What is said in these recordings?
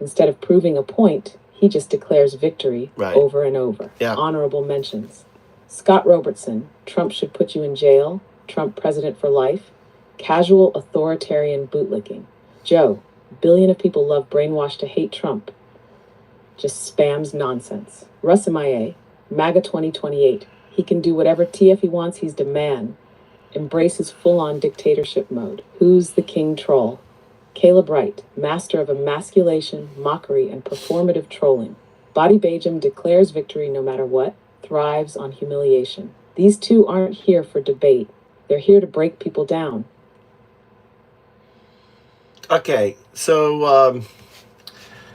Instead of proving a point, he just declares victory Right. over and over. Yeah. Honorable mentions. Scott Robertson, Trump should put you in jail. Trump president for life. Casual authoritarian bootlicking. Joe, billion of people love brainwashed to hate Trump. Just spams nonsense. Russ MIA, MAGA 2028. He can do whatever TF he wants, he's the man. Embraces full-on dictatorship mode. Who's the king troll? Caleb Wright, master of emasculation, mockery, and performative trolling. Body Bajam declares victory no matter what, thrives on humiliation. These two aren't here for debate. They're here to break people down. Okay, so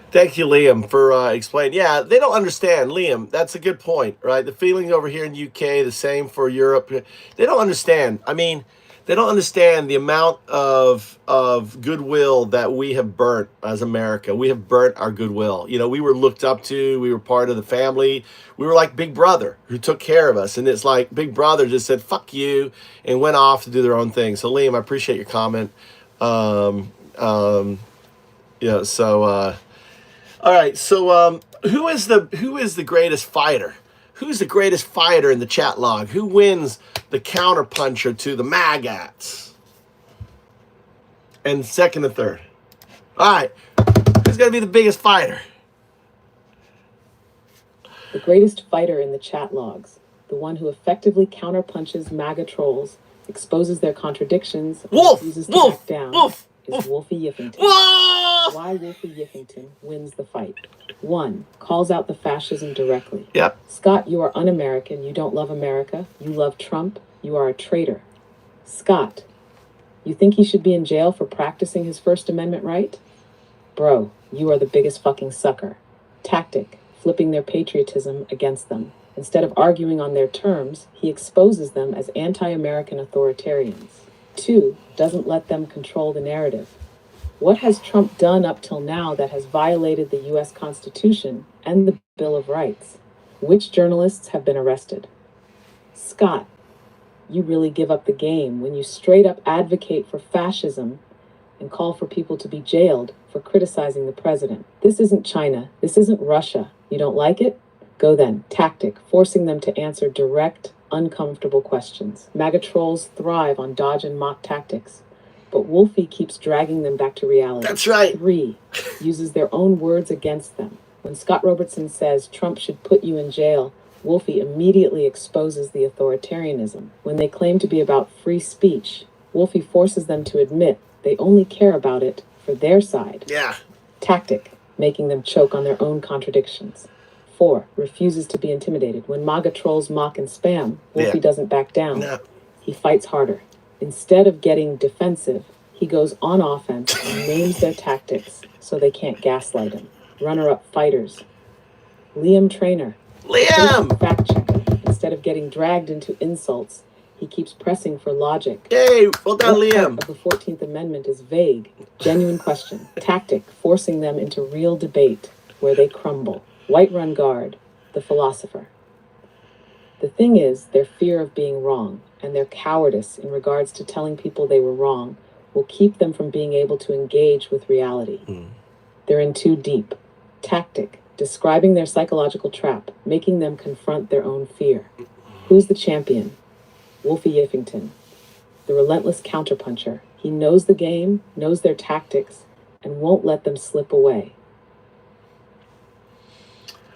thank you, Liam, for explaining. Yeah, they don't understand, Liam. That's a good point, right? The feeling over here in UK, the same for Europe. They don't understand. I mean, they don't understand the amount of goodwill that we have burnt as America. We have burnt our goodwill. You know, we were looked up to. We were part of the family. We were like Big Brother, who took care of us. And it's like Big Brother just said, fuck you, and went off to do their own thing. So, Liam, I appreciate your comment. Yeah, so... all right, so who is the greatest fighter? Who's the greatest fighter in the chat log? Who wins the counterpuncher to the maggots? And second and third. All right, who's going to be the biggest fighter? The greatest fighter in the chat logs, the one who effectively counterpunches MAGA trolls, exposes their contradictions, and refuses to back down, is Wolfie Yiffington. Why Wolfie Yiffington wins the fight. 1. Calls out the fascism directly. Yep. Scott, you are un-American. You don't love America. You love Trump. You are a traitor. Scott, you think he should be in jail for practicing his First Amendment right? Bro, you are the biggest fucking sucker. Tactic, flipping their patriotism against them. Instead of arguing on their terms, he exposes them as anti-American authoritarians. 2. Doesn't let them control the narrative. What has Trump done up till now that has violated the U.S. Constitution and the Bill of Rights? Which journalists have been arrested? Scott, you really give up the game when you straight up advocate for fascism and call for people to be jailed for criticizing the president. This isn't China. This isn't Russia. You don't like it? Go then. Tactic, forcing them to answer direct, uncomfortable questions. MAGA trolls thrive on dodge and mock tactics, but Wolfie keeps dragging them back to reality. That's right. 3, uses their own words against them. When Scott Robertson says Trump should put you in jail, Wolfie immediately exposes the authoritarianism. When they claim to be about free speech, Wolfie forces them to admit they only care about it for their side. Yeah. Tactic, making them choke on their own contradictions. 4, refuses to be intimidated. When MAGA trolls mock and spam, Wolfie doesn't back down. No. He fights harder. Instead of getting defensive, he goes on offense and names their tactics so they can't gaslight him. Runner-up fighters. Liam Trainer. Liam! Fact checker. Instead of getting dragged into insults, he keeps pressing for logic. Hey, well done, What Liam. part of the 14th Amendment is vague? Genuine question. Tactic, forcing them into real debate where they crumble. White Run Guard, the philosopher. The thing is, their fear of being wrong and their cowardice in regards to telling people they were wrong will keep them from being able to engage with reality. They're in too deep. Tactic, describing their psychological trap, making them confront their own fear. Who's the champion? Wolfie Yiffington, the relentless counterpuncher. He knows the game, knows their tactics, and won't let them slip away.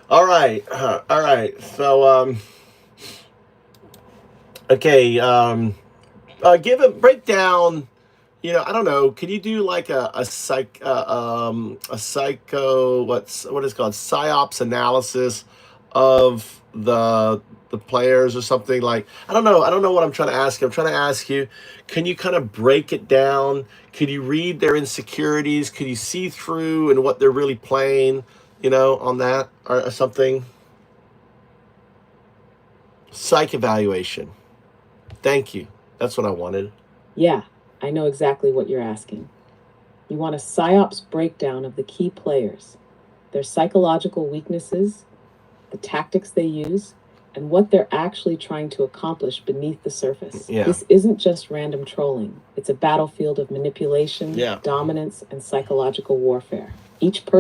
All right. So, okay. Give a breakdown. You know, I don't know. Can you do like a psycho, what is it called, psyops analysis of the players or something? Like, I don't know what I'm trying to ask you. I'm trying to ask you, can you kind of break it down? Can you read their insecurities? Can you see through and what they're really playing? You know, on that or something. Psych evaluation. Thank you. That's what I wanted. Yeah, I know exactly what you're asking. You want a psyops breakdown of the key players, their psychological weaknesses, the tactics they use, and what they're actually trying to accomplish beneath the surface. Yeah. This isn't just random trolling. It's a battlefield of manipulation, dominance, and psychological warfare. Each person